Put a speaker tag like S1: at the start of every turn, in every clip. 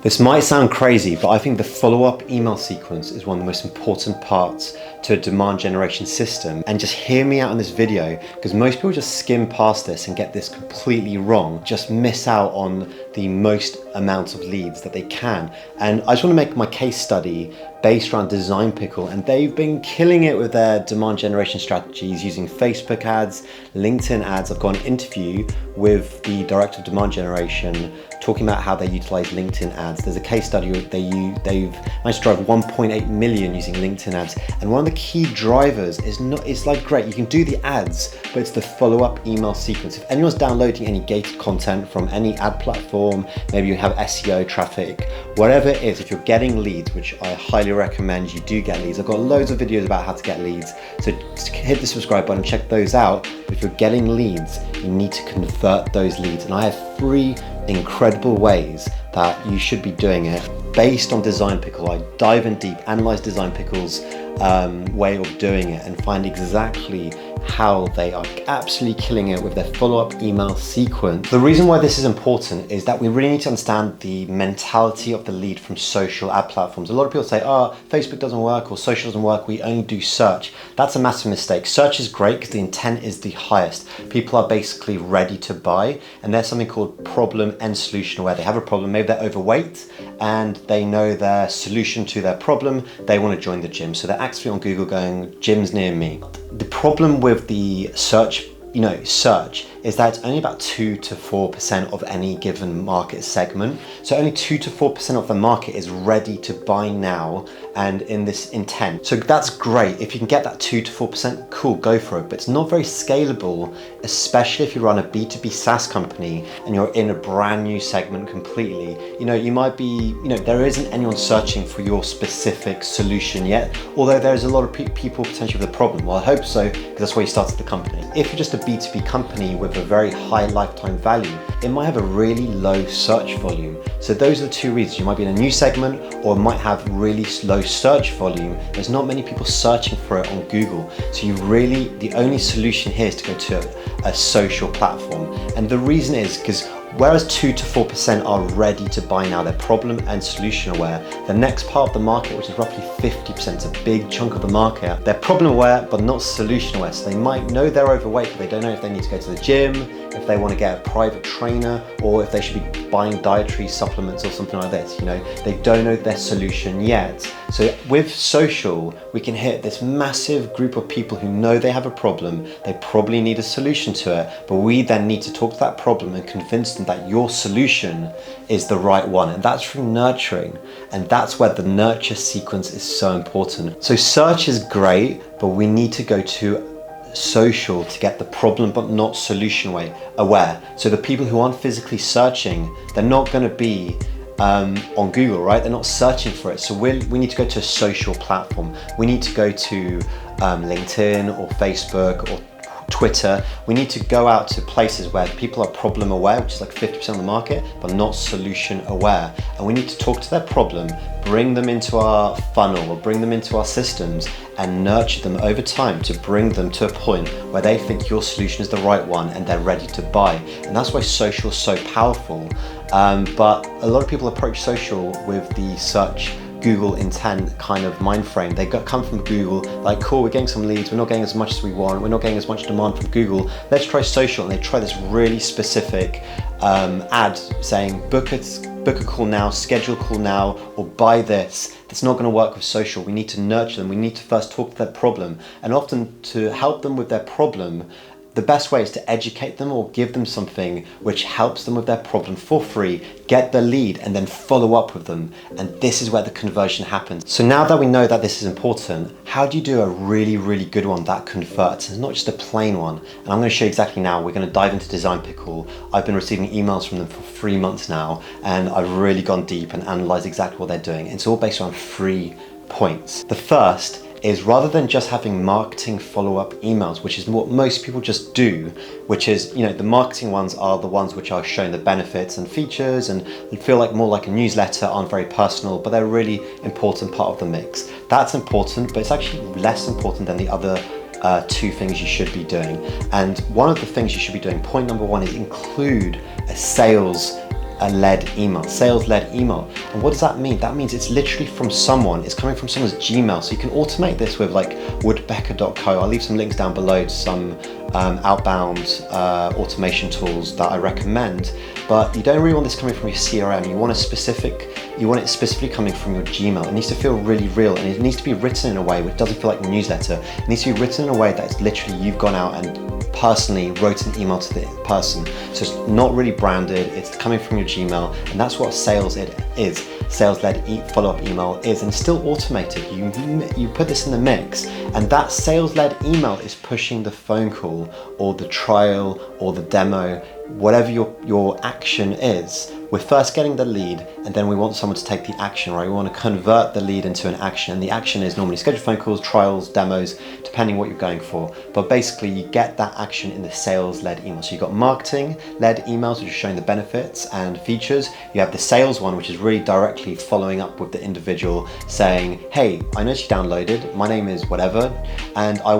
S1: This might sound crazy, but I think the follow-up email sequence is one of the most important parts to a demand generation system. And just hear me out in this video, because most people just skim past this and get this completely wrong, just miss out on the most amount of leads that they can. And I just want to make my case study based around Design Pickle, and they've been killing it with their demand generation strategies using Facebook ads, LinkedIn ads. I've got an interview with the director of demand generation talking about how they utilize LinkedIn ads. There's a case study they've managed to drive 1.8 million using LinkedIn ads. And one of the key drivers it's like, great, you can do the ads, but it's the follow-up email sequence. If anyone's downloading any gated content from any ad platform, maybe you have SEO traffic, whatever it is, if you're getting leads, which I highly recommend you do get leads. I've got loads of videos about how to get leads. So just hit the subscribe button, check those out. If you're getting leads, you need to convert those leads. And I have 3 incredible ways that you should be doing it based on Design Pickle. I dive in deep, analyze Design Pickle's way of doing it, and find exactly how they are absolutely killing it with their follow-up email sequence. The reason why this is important is that we really need to understand the mentality of the lead from social ad platforms. A lot of people say, oh, Facebook doesn't work or social doesn't work, we only do search. That's a massive mistake. Search is great because the intent is the highest. People are basically ready to buy, and there's something called problem and solution where they have a problem, maybe they're overweight and they know their solution to their problem, they want to join the gym. So they're actually on Google going, gyms near me. The problem with the search is that it's only about 2 to 4% of any given market segment. So only 2 to 4% of the market is ready to buy now and in this intent. So that's great. If you can get that 2 to 4%, cool, go for it. But it's not very scalable, especially if you run a B2B SaaS company and you're in a brand new segment completely. You might be, there isn't anyone searching for your specific solution yet, although there's a lot of people potentially with a problem. Well, I hope so, because that's why you started the company. If you're just a B2B company with a very high lifetime value, it might have a really low search volume. So those are the 2 reasons. You might be in a new segment or might have really low search volume. There's not many people searching for it on Google. So the only solution here is to go to a social platform. And the reason is because whereas 2 to 4% are ready to buy now, they're problem and solution aware, the next part of the market, which is roughly 50%, is a big chunk of the market, they're problem aware but not solution aware. So they might know they're overweight, but they don't know if they need to go to the gym, if they want to get a private trainer, or if they should be buying dietary supplements or something like this. They don't know their solution yet. So with social, we can hit this massive group of people who know they have a problem, they probably need a solution to it, but we then need to talk to that problem and convince them that your solution is the right one. And that's through nurturing. And that's where the nurture sequence is so important. So search is great, but we need to go to social to get the problem but not solution aware. So the people who aren't physically searching, they're not going to be on Google, right? They're not searching for it. So we need to go to a social platform. We need to go to LinkedIn or Facebook or Twitter. We need to go out to places where people are problem aware, which is like 50% of the market, but not solution aware. And we need to talk to their problem, bring them into our funnel or bring them into our systems and nurture them over time to bring them to a point where they think your solution is the right one and they're ready to buy. And that's why social is so powerful. But a lot of people approach social with the search Google intent kind of mind frame. They come from Google, like, cool, we're getting some leads, we're not getting as much as we want, we're not getting as much demand from Google, let's try social. And they try this really specific ad saying book a call now, schedule a call now, or buy this. That's not going to work with social. We need to nurture them. We need to first talk to their problem. And often to help them with their problem, the best way is to educate them or give them something which helps them with their problem for free, get the lead, and then follow up with them. And this is where the conversion happens. So now that we know that this is important, how do you do a really, really good one that converts? It's not just a plain one. And I'm going to show you exactly now. We're going to dive into Design Pickle. I've been receiving emails from them for 3 months now, and I've really gone deep and analyzed exactly what they're doing. It's all based on 3 points. The first is, rather than just having marketing follow-up emails, which is what most people just do, which is, the marketing ones are the ones which are showing the benefits and features and feel like more like a newsletter, aren't very personal, but they're a really important part of the mix. That's important, but it's actually less important than the other 2 things you should be doing. And one of the things you should be doing, point number 1, is include a sales a lead email, sales-led email. And what does that mean? That means it's literally from someone, it's coming from someone's Gmail. So you can automate this with like woodbecker.co. I'll leave some links down below to some outbound automation tools that I recommend. But you don't really want this coming from your CRM. You want it specifically coming from your Gmail. It needs to feel really real, and it needs to be written in a way which doesn't feel like a newsletter. It needs to be written in a way that it's literally you've gone out and personally wrote an email to the person. So it's not really branded, it's coming from your Gmail, and that's what sales is. Sales-led follow-up email is, and it's still automated. You put this in the mix, and that sales-led email is pushing the phone call or the trial or the demo, whatever your action is. We're first getting the lead, and then we want someone to take the action, right? We want to convert the lead into an action, and the action is normally scheduled phone calls, trials, demos, depending what you're going for. But basically, you get that action in the sales-led email. So you've got marketing-led emails, which are showing the benefits and features. You have the sales one, which is really directly following up with the individual saying, hey, I noticed you downloaded, my name is whatever, and I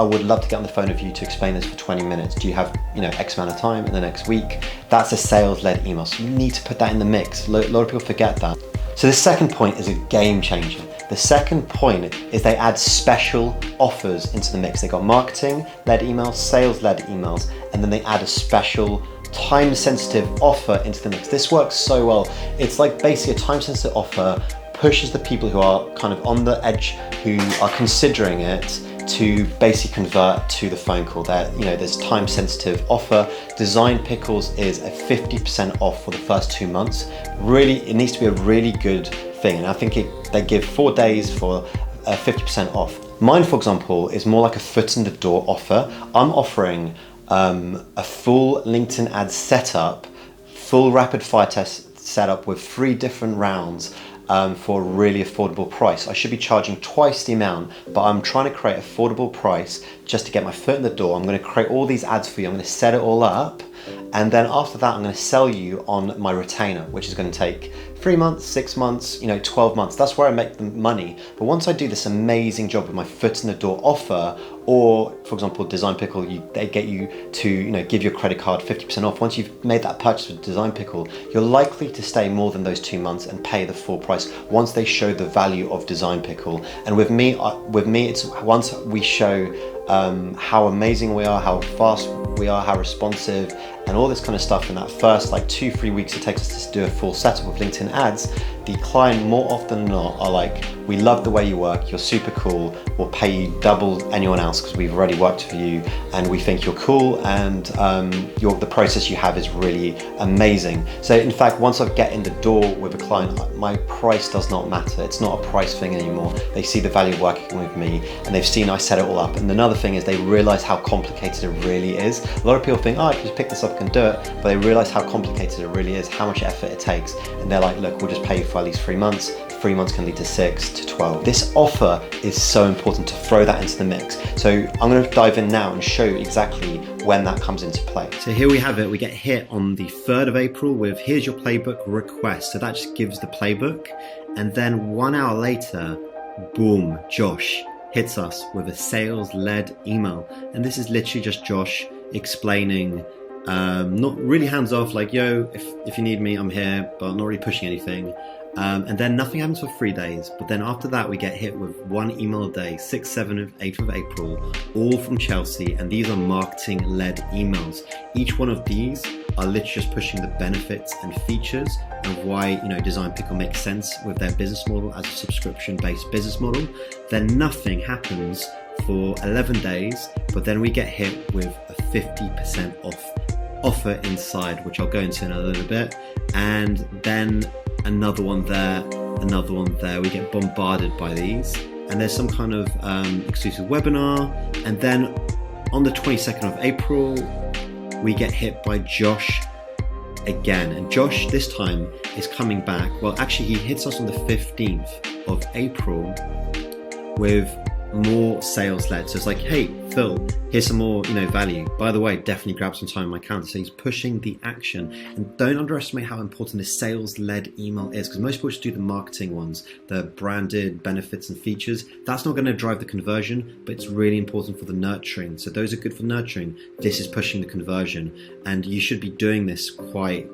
S1: would love to get on the phone with you to explain this for 20 minutes. Do you have, X amount of time in the next week? That's a sales-led email. So you need to put that in the mix. A lot of people forget that. So the second point is a game changer. The second point is they add special offers into the mix. They got marketing-led emails, sales-led emails, and then they add a special time-sensitive offer into the mix. This works so well. It's like basically a time-sensitive offer pushes the people who are kind of on the edge, who are considering it, to basically convert to the phone call. There's time sensitive offer. Design Pickles is a 50% off for the first 2 months. Really, it needs to be a really good thing. And I think they give 4 days for 50% off. Mine, for example, is more like a foot in the door offer. I'm offering a full LinkedIn ads setup, full rapid fire test setup with 3 different rounds, for a really affordable price. I should be charging twice the amount, but I'm trying to create affordable price just to get my foot in the door. I'm going to create all these ads for you. I'm going to set it all up, and then after that I'm going to sell you on my retainer, which is going to take 3 months, 6 months, 12 months. That's where I make the money. But once I do this amazing job with my foot in the door offer, or for example, Design Pickle, they get you to give your credit card 50% off. Once you've made that purchase with Design Pickle, you're likely to stay more than those 2 months and pay the full price once they show the value of Design Pickle. And with me, it's once we show how amazing we are, how fast we are, how responsive, and all this kind of stuff in that first 2-3 weeks it takes us to do a full setup of LinkedIn ads, the client more often than not are like, we love the way you work, you're super cool, we'll pay you double anyone else because we've already worked for you and we think you're cool, and the process you have is really amazing. So in fact, once I get in the door with a client, my price does not matter. It's not a price thing anymore. They see the value of working with me, and they've seen I set it all up. And another thing is they realize how complicated it really is. A lot of people think, oh, I can just pick this up and do it, but they realize how complicated it really is, how much effort it takes, and they're like, look, we'll just pay you for at least 3 months. 3 months can lead to 6 to 12. This offer is so important to throw that into the mix. So I'm going to dive in now and show you exactly when that comes into play. So here we have it. We get hit on the 3rd of April with here's your playbook request. So that just gives the playbook. And then 1 hour later, boom, Josh hits us with a sales-led email. And this is literally just Josh explaining, not really hands off, like, yo, if you need me, I'm here, but not really pushing anything. And then nothing happens for 3 days. But then after that, we get hit with 1 email a day, 6th, 7th, 8th of April, all from Chelsea. And these are marketing-led emails. Each one of these are literally just pushing the benefits and features of why, Design Pickle makes sense with their business model as a subscription-based business model. Then nothing happens for 11 days, but then we get hit with a 50% off offer inside, which I'll go into in a little bit. And then another one there, we get bombarded by these, and there's some kind of exclusive webinar. And then on the 22nd of April, we get hit by Josh again, and Josh this time is coming back. Well, actually, he hits us on the 15th of April with more sales led. So it's like, hey Phil, here's some more value. By the way, definitely grab some time in my calendar. So he's pushing the action, and don't underestimate how important this sales led email is, because most people just do the marketing ones, the branded benefits and features. That's not going to drive the conversion, but it's really important for the nurturing. So those are good for nurturing. This is pushing the conversion, and you should be doing this quite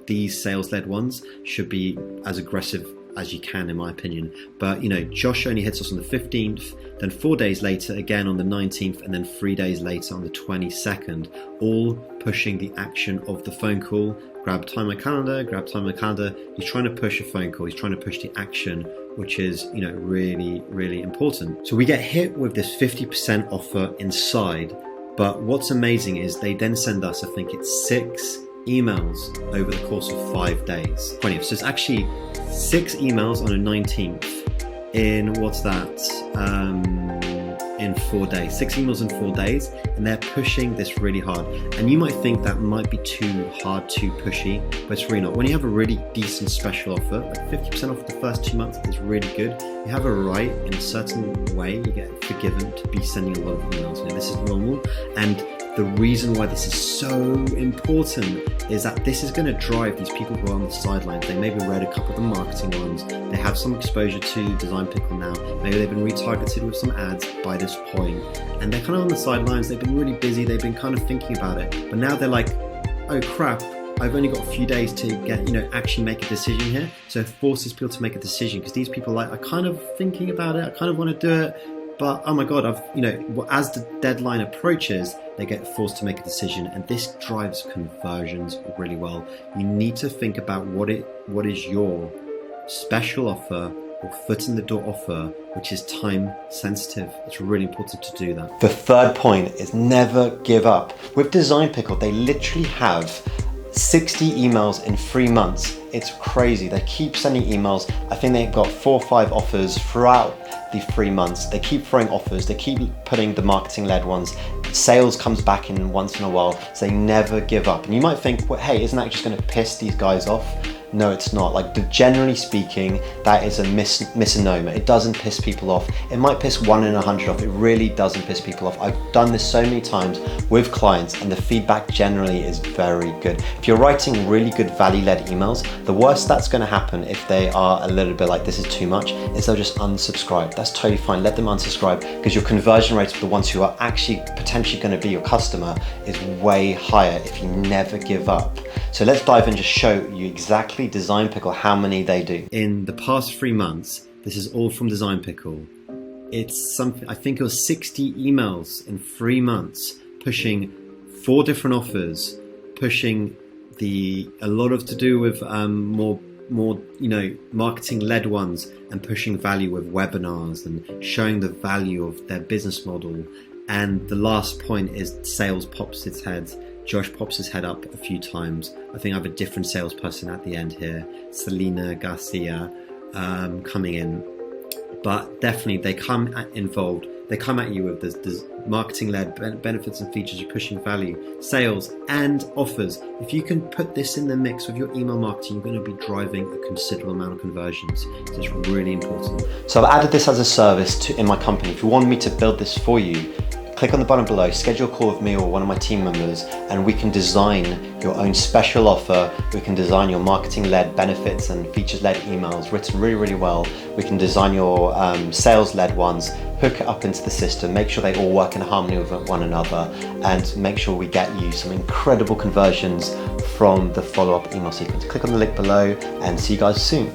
S1: these sales-led ones should be as aggressive as you can, in my opinion. But Josh only hits us on the 15th, then 4 days later again on the 19th, and then 3 days later on the 22nd, all pushing the action of the phone call. Grab time on my calendar. He's trying to push a phone call. He's trying to push the action, which is really, really important. So we get hit with this 50% offer inside. But what's amazing is they then send us, I think it's 6 emails over the course of 5 days. 20th. So it's actually 6 emails on the 19th in in 4 days. 6 emails in 4 days, and they're pushing this really hard. And you might think that might be too hard, too pushy, but it's really not. When you have a really decent special offer, like 50% off the first 2 months is really good. You have a right, in a certain way, you get forgiven to be sending a lot of emails. This is normal, and the reason why this is so important is that this is going to drive these people who are on the sidelines. They maybe read a couple of the marketing ones, they have some exposure to Design Pickle now, maybe they've been retargeted with some ads by this point, and they're kind of on the sidelines, they've been really busy, they've been kind of thinking about it, but now they're like, oh crap, I've only got a few days to get, actually make a decision here. So it forces people to make a decision, because these people are like, I kind of thinking about it, I kind of want to do it, but oh my god, as the deadline approaches, they get forced to make a decision, and this drives conversions really well. You need to think about what is your special offer or foot in the door offer, which is time sensitive. It's really important to do that. The third point is never give up. With Design Pickle, they literally have 60 emails in 3 months. It's crazy. They keep sending emails. I think they've got 4 or 5 offers throughout the 3 months. They keep throwing offers. They keep putting the marketing-led ones. Sales comes back in once in a while. So they never give up. And you might think, well, hey, isn't that just going to piss these guys off? No, it's not. Generally speaking, that is a misnomer. It doesn't piss people off. It might piss 1 in 100 off. It really doesn't piss people off. I've done this so many times with clients, and the feedback generally is very good. If you're writing really good value-led emails, the worst that's going to happen if they are a little bit like this is too much is they'll just unsubscribe. That's totally fine. Let them unsubscribe, because your conversion rate of the ones who are actually potentially going to be your customer is way higher if you never give up. So let's dive in and just show you exactly Design Pickle how many they do. In the past 3 months, this is all from Design Pickle. It's something, I think it was 60 emails in 3 months, pushing 4 different offers, pushing a lot of to do with more marketing led ones, and pushing value with webinars and showing the value of their business model. And the last point is sales pops its head. Josh pops his head up a few times. I think I have a different salesperson at the end here, Selena Garcia, coming in. But definitely they come involved. They come at you with this marketing-led benefits and features, you're pushing value, sales and offers. If you can put this in the mix with your email marketing, you're going to be driving a considerable amount of conversions. So it's really important. So I've added this as a service in my company. If you want me to build this for you, click on the button below, schedule a call with me or one of my team members, and we can design your own special offer. We can design your marketing-led benefits and features-led emails written really, really well. We can design your sales-led ones, hook it up into the system, make sure they all work in harmony with one another, and make sure we get you some incredible conversions from the follow-up email sequence. Click on the link below and see you guys soon.